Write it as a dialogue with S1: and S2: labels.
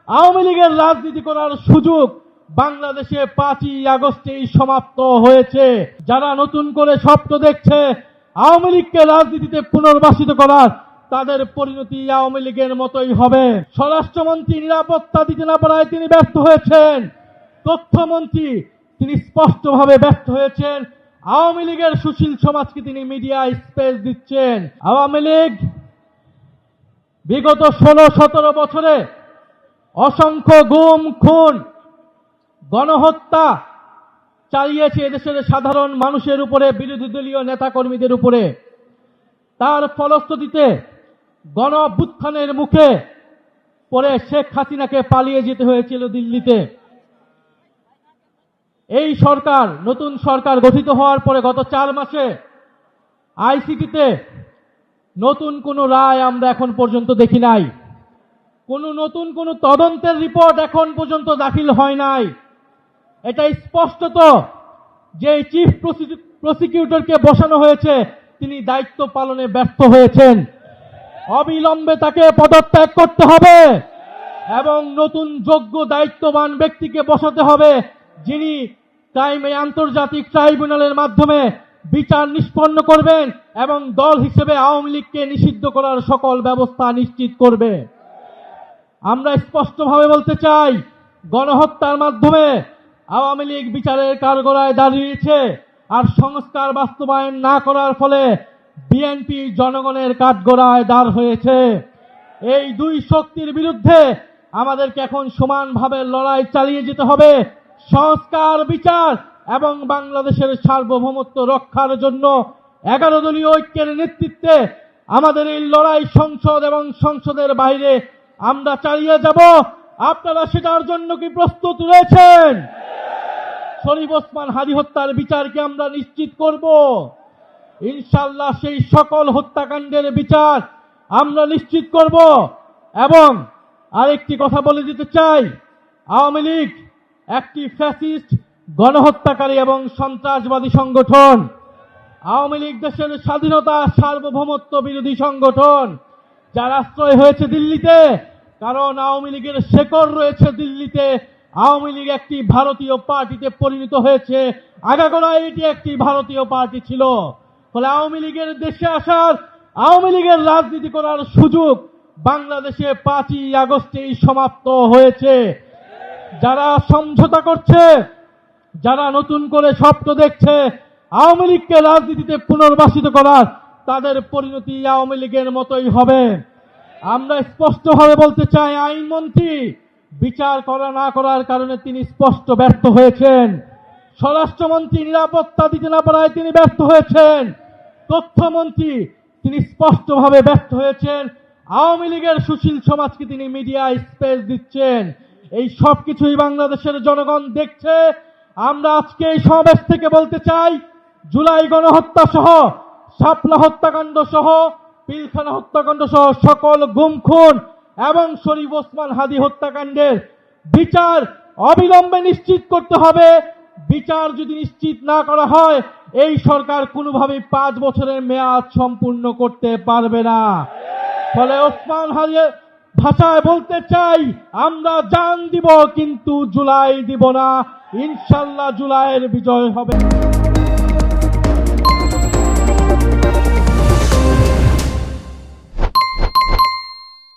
S1: আওয়ামী লীগের রাজনীতি করার সুযোগ বাংলাদেশে 5ই আগস্টেই সমাপ্ত হয়েছে। যারা নতুন করে স্বপ্ন দেখছে আওয়ামী লীগকে রাজনীতিতে পুনর্বাসিত করার, তাদের পরিণতি আওয়ামী লীগের মতোই হবে। স্বরাষ্ট্রমন্ত্রী নিরাপত্তা দিতে না পারায় তিনি ব্যর্থ হয়েছেন। তথ্যমন্ত্রী তিনি স্পষ্টভাবে ব্যর্থ হয়েছেন। আওয়ামী লীগের সুশীল সমাজকে তিনি মিডিয়ায় স্পেস দিচ্ছেন। আওয়ামী লীগ বিগত 16-17 বছরে অসংখ্য গুম, খুন, গণহত্যা চালিয়েছে এদেশের সাধারণ মানুষের উপরে, বিরোধী দলীয় নেতাকর্মীদের উপরে। তার ফলশ্রুতিতে গণ অভ্যুত্থানের মুখে পরে শেখ হাসিনাকে পালিয়ে যেতে হয়েছিল দিল্লিতে। এই সরকার, নতুন সরকার গঠিত হওয়ার পরে গত 4 মাসে আইসিটিতে নতুন কোনো রায় আমরা এখন পর্যন্ত দেখি নাই। নতুন কোনো তদন্তের রিপোর্ট এখন পর্যন্ত দাখিল হয় নাই। এটা স্পষ্টত যে চিফ প্রসিকিউটরকে বসানো হয়েছে তিনি দায়িত্ব পালনে ব্যর্থ হয়েছেন। অবিলম্বে তাকে পদত্যাগ করতে হবে এবং নতুন যোগ্য দায়িত্ববান ব্যক্তিকে বসাতে হবে, যিনি আন্তর্জাতিক ট্রাইব্যুনালের মাধ্যমে বিচার নিষ্পন্ন করবেন এবং দল হিসেবে আওয়ামী লীগকে নিষিদ্ধ করার সকল ব্যবস্থা নিশ্চিত করবে। আমরা স্পষ্টভাবে বলতে চাই, গণহত্যার মাধ্যমে আওয়ামী লীগ বিচারের কাঠগড়ায় দাঁড়িয়েছে, আর সংস্কার বাস্তবায়ন না করার ফলে বিএনপি জনগণের কাঠগড়ায় দাঁড় হয়েছে। এই দুই শক্তির বিরুদ্ধে আমাদেরকে এখন সমানভাবে লড়াই চালিয়ে যেতে হবে। সংস্কার, বিচার এবং বাংলাদেশের সার্বভৌমত্ব রক্ষার জন্য 11 দলীয় ঐক্যের নেতৃত্বে আমাদের এই লড়াই সংসদ এবং সংসদের বাইরে আমরা চালিয়ে যাব। আপনারা সেটার জন্য কি প্রস্তুত রয়েছেন? শরীফ ওসমান হাদী হত্যার বিচারকে আমরা নিশ্চিত করব ইনশাআল্লাহ। সেই সকল হত্যাকাণ্ডের বিচার আমরা নিশ্চিত করব। এবং আরেকটি কথা বলে দিতে চাই, আওয়ামী লীগ একটি ফ্যাসিস্ট, গণহত্যাকারী এবং সন্ত্রাসবাদী সংগঠন। আওয়ামী লীগ দেশের স্বাধীনতা, সার্বভৌমত্ব বিরোধী সংগঠন, যার আশ্রয় হয়েছে দিল্লিতে, কারণ আওয়ামী লীগের শেকড় রয়েছে দিল্লিতে। আওয়ামী লীগ একটি ভারতীয় পার্টিতে পরিণত হয়েছে, আগাগোড়ায় এটি একটি ভারতীয় পার্টি ছিল। ফলে আওয়ামী লীগের দেশে আসার, আওয়ামী লীগের রাজনীতি করার সুযোগ বাংলাদেশে 5ই আগস্টেই সমাপ্ত হয়েছে। যারা সমঝোতা করছে, যারা নতুন করে স্বপ্ন দেখছে আওয়ামী লীগকে রাজনীতিতে পুনর্বাসিত করার, তাদের পরিণতি আওয়ামী লীগের মতোই হবে। আমরা স্পষ্টভাবে বলতে চাই, আইনমন্ত্রী বিচার করা না করার কারণে তিনি স্পষ্ট ব্যর্থ হয়েছেন। স্বরাষ্ট্রমন্ত্রী নিরাপত্তা দিতে না পারায় তিনি ব্যর্থ হয়েছেন। তথ্যমন্ত্রী তিনি স্পষ্টভাবে ব্যর্থ হয়েছেন। আওয়ামী লীগের সুশীল সমাজকে তিনি মিডিয়ায় স্পেস দিচ্ছেন। এই সব কিছুই বাংলাদেশের জনগণ দেখছে। আমরা আজকে এই সমাবেশ থেকে বলতে চাই, জুলাই গণহত্যা সহ, শাপলা হত্যাকাণ্ড সহ, পিলখানা হত্যাকাণ্ড সহ সকল গুম, খুন এবং শরীফ ওসমান হাদী হত্যাকাণ্ডের বিচার অবিলম্বে নিশ্চিত করতে হবে। বিচার যদি নিশ্চিত না করা হয়, এই সরকার কোনোভাবেই 5 বছরের মেয়াদ সম্পূর্ণ করতে পারবে না। ফলে ওসমান হাদীর ভাষায় বলতে চাই, আমরা জান দিব কিন্তু জুলাই দিব না। ইনশাআল্লাহ জুলাইয়ের বিজয় হবে।